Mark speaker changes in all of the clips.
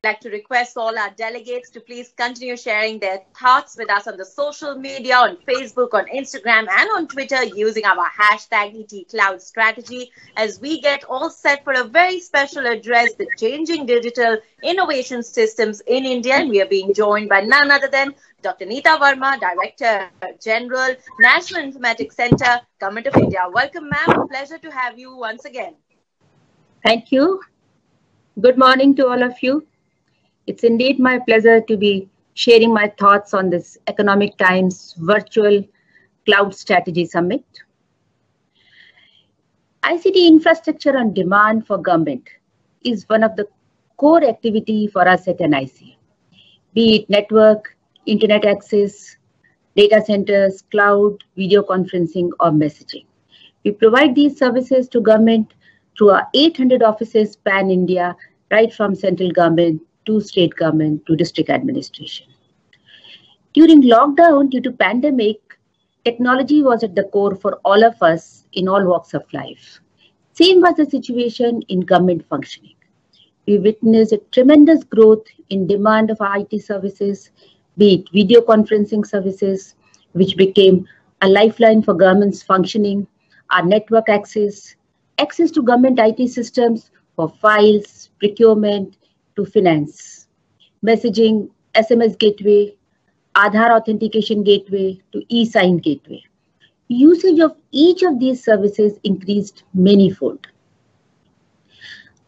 Speaker 1: like to request all our delegates to please continue sharing their thoughts with us on the social media, on Facebook, on Instagram, and on Twitter using our hashtag ET Strategy as we get all set for a very special address, the changing digital innovation systems in India. And we are being joined by none other than Dr. Neeta Verma, Director General, National Informatics Center, Government of India. Welcome, ma'am. A pleasure to have you once again.
Speaker 2: Thank you. Good morning to all of you. It's indeed my pleasure to be sharing my thoughts on this Economic Times Virtual Cloud Strategy Summit. ICT infrastructure on demand for government is one of the core activity for us at NIC, be it network, internet access, data centers, cloud, video conferencing, or messaging. We provide these services to government through our 800 offices pan-India, right from central government to state government to district administration. During lockdown, due to pandemic, technology was at the core for all of us in all walks of life. Same was the situation in government functioning. We witnessed a tremendous growth in demand of IT services, be it video conferencing services, which became a lifeline for government's functioning, our network access to government IT systems for files, procurement, to finance, messaging, SMS gateway, Aadhaar authentication gateway, to e-sign gateway. Usage of each of these services increased manyfold.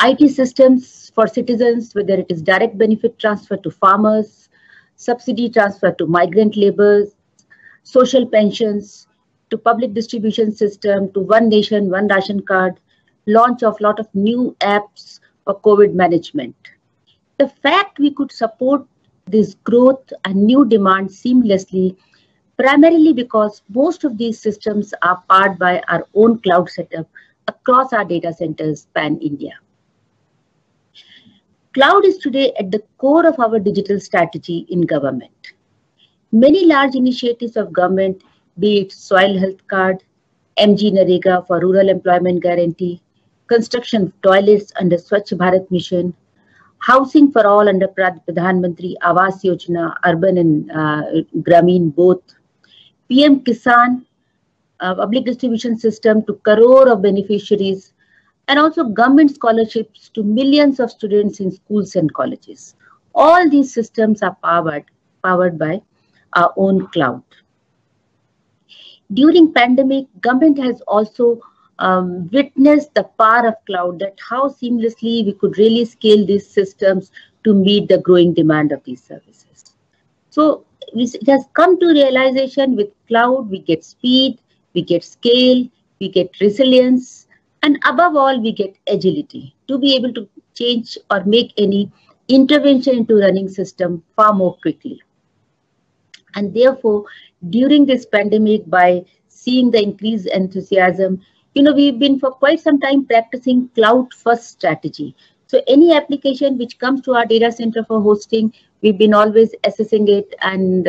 Speaker 2: IT systems for citizens, whether it is direct benefit transfer to farmers, subsidy transfer to migrant laborers, social pensions, to public distribution system, to One Nation, One Ration card, launch of lot of new apps for COVID management. The fact we could support this growth and new demand seamlessly, primarily because most of these systems are powered by our own cloud setup across our data centers pan-India. Cloud is today at the core of our digital strategy in government. Many large initiatives of government, be it Soil Health Card, MG Narega for Rural Employment Guarantee, construction of toilets under Swachh Bharat Mission, housing for all under Pradhan Mantri Awas Yojana, urban and Grameen both, PM Kisan, public distribution system to crore of beneficiaries, and also government scholarships to millions of students in schools and colleges. All these systems are powered by our own cloud. During pandemic, government has also witnessed the power of cloud, that how seamlessly we could really scale these systems to meet the growing demand of these services. So it has come to realization with cloud, we get speed, we get scale, we get resilience, and above all, we get agility to be able to change or make any intervention into running system far more quickly. And therefore, during this pandemic, by seeing the increased enthusiasm, we've been for quite some time practicing cloud-first strategy. So any application which comes to our data center for hosting, we've been always assessing it and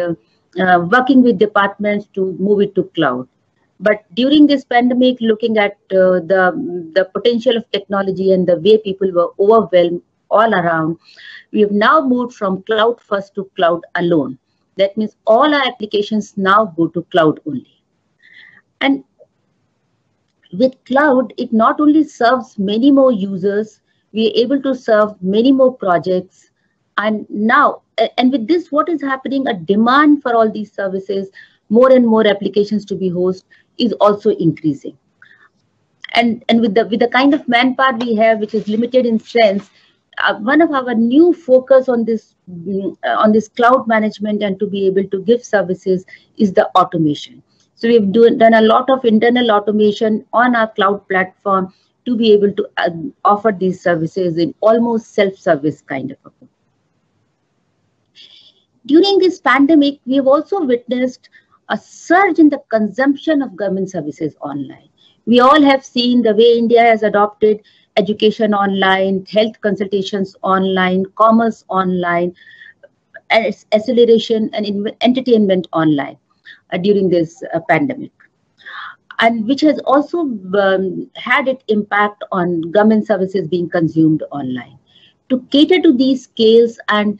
Speaker 2: working with departments to move it to cloud. But during this pandemic, looking at the potential of technology and the way people were overwhelmed all around, we have now moved from cloud-first to cloud alone. That means all our applications now go to cloud only. And with cloud, it not only serves many more users, we are able to serve many more projects. And now, and with this, what is happening, a demand for all these services, more and more applications to be hosted is also increasing. And with the kind of manpower we have, which is limited in strength, one of our new focus on this cloud management and to be able to give services is the automation. So we've done a lot of internal automation on our cloud platform to be able to offer these services in almost self-service kind of a way. During this pandemic, we have also witnessed a surge in the consumption of government services online. We all have seen the way India has adopted education online, health consultations online, commerce online, acceleration and entertainment online during this pandemic. And which has also had its impact on government services being consumed online. To cater to these scales and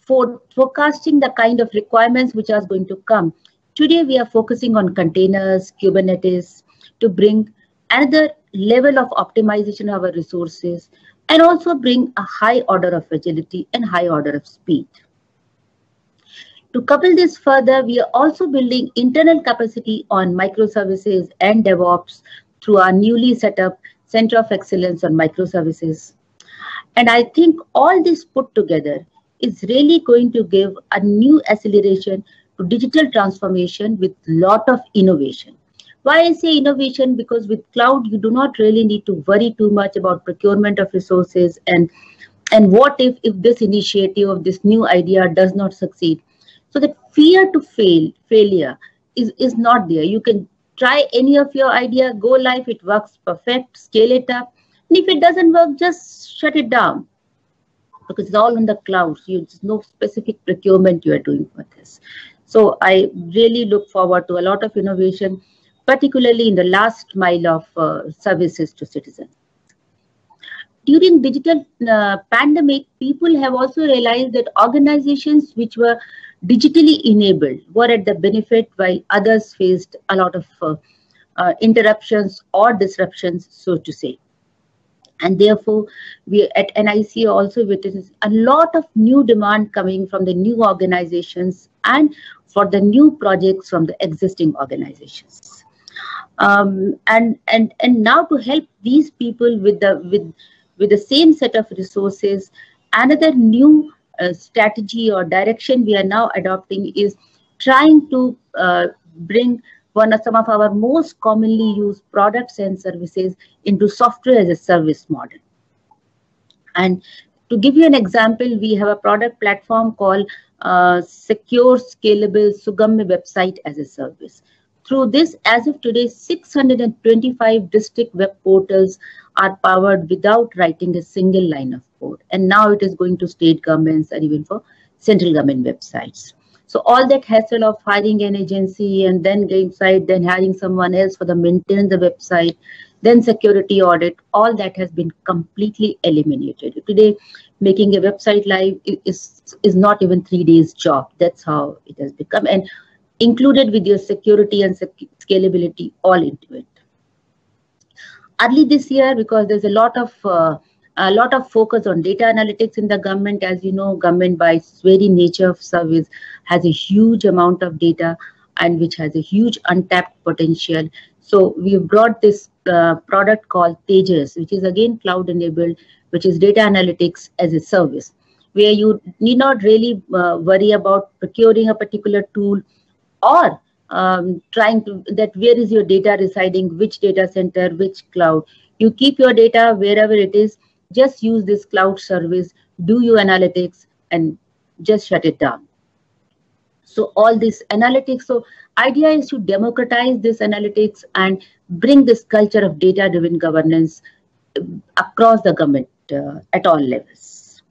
Speaker 2: for forecasting the kind of requirements which are going to come, today we are focusing on containers, Kubernetes, to bring another level of optimization of our resources and also bring a high order of agility and high order of speed. To couple this further, we are also building internal capacity on microservices and DevOps through our newly set up Center of Excellence on Microservices. And I think all this put together is really going to give a new acceleration to digital transformation with a lot of innovation. Why I say innovation? Because with cloud, you do not really need to worry too much about procurement of resources and what if this initiative of this new idea does not succeed. So that fear to failure is not there. You can try any of your idea, go live, it works perfect, scale it up. And if it doesn't work, just shut it down because it's all on the cloud. So there's no specific procurement you are doing for this. So I really look forward to a lot of innovation, particularly in the last mile of services to citizens. During digital pandemic, people have also realized that organizations which were digitally enabled were at the benefit while others faced a lot of interruptions or disruptions, so to say. And therefore, we at NIC also witness a lot of new demand coming from the new organizations and for the new projects from the existing organizations. And now to help these people with the same set of resources, another new strategy or direction we are now adopting is trying to bring some of our most commonly used products and services into software as a service model. And to give you an example, we have a product platform called Secure Scalable Sugamya Website as a Service. Through this, as of today, 625 district web portals are powered without writing a single line of code. And now it is going to state governments and even for central government websites. So all that hassle of hiring an agency and then getting site, then hiring someone else for the maintenance of the website, then security audit, all that has been completely eliminated. Today, making a website live is not even 3 days job. That's how it has become. And included with your security and scalability all into it. Early this year, because there's a lot of focus on data analytics in the government. As you know, government by its very nature of service has a huge amount of data and which has a huge untapped potential. So we've brought this product called Tejas, which is again cloud enabled, which is data analytics as a service, where you need not really worry about procuring a particular tool or trying to that where is your data residing, which data center, which cloud. You keep your data wherever it is, just use this cloud service, do your analytics and just shut it down. So all this analytics, so idea is to democratize this analytics and bring this culture of data-driven governance across the government at all levels.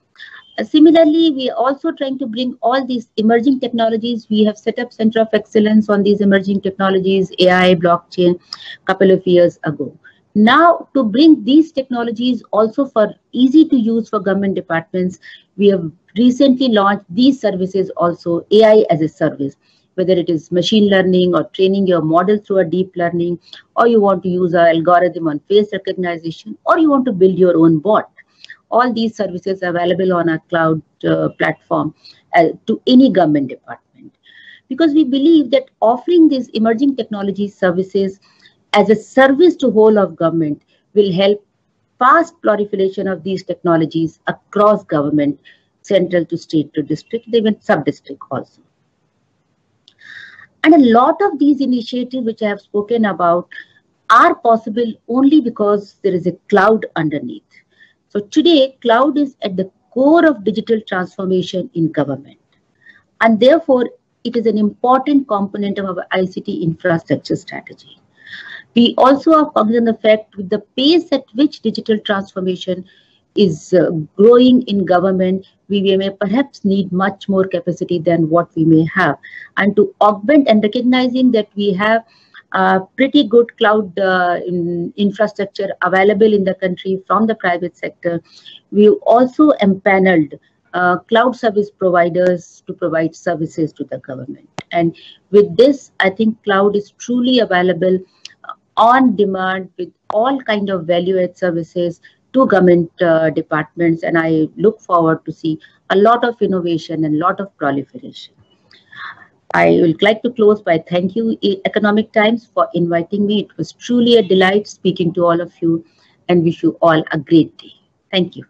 Speaker 2: Similarly, we are also trying to bring all these emerging technologies. We have set up Center of Excellence on these emerging technologies, AI, blockchain, a couple of years ago. Now, to bring these technologies also for easy to use for government departments, we have recently launched these services also, AI as a service, whether it is machine learning or training your model through a deep learning, or you want to use an algorithm on face recognition, or you want to build your own bot. All these services are available on our cloud platform to any government department. Because we believe that offering these emerging technology services as a service to whole of government will help fast proliferation of these technologies across government, central to state to district, even sub-district also. And a lot of these initiatives which I have spoken about are possible only because there is a cloud underneath. So today, cloud is at the core of digital transformation in government. And therefore, it is an important component of our ICT infrastructure strategy. We also are cognizant of the fact with the pace at which digital transformation is growing in government, we may perhaps need much more capacity than what we may have. And to augment and recognizing that we have pretty good cloud infrastructure available in the country from the private sector. We've also empaneled cloud service providers to provide services to the government. And with this, I think cloud is truly available on demand with all kind of value-add services to government departments. And I look forward to see a lot of innovation and a lot of proliferation. I would like to close by thanking Economic Times for inviting me. It was truly a delight speaking to all of you, and wish you all a great day. Thank you.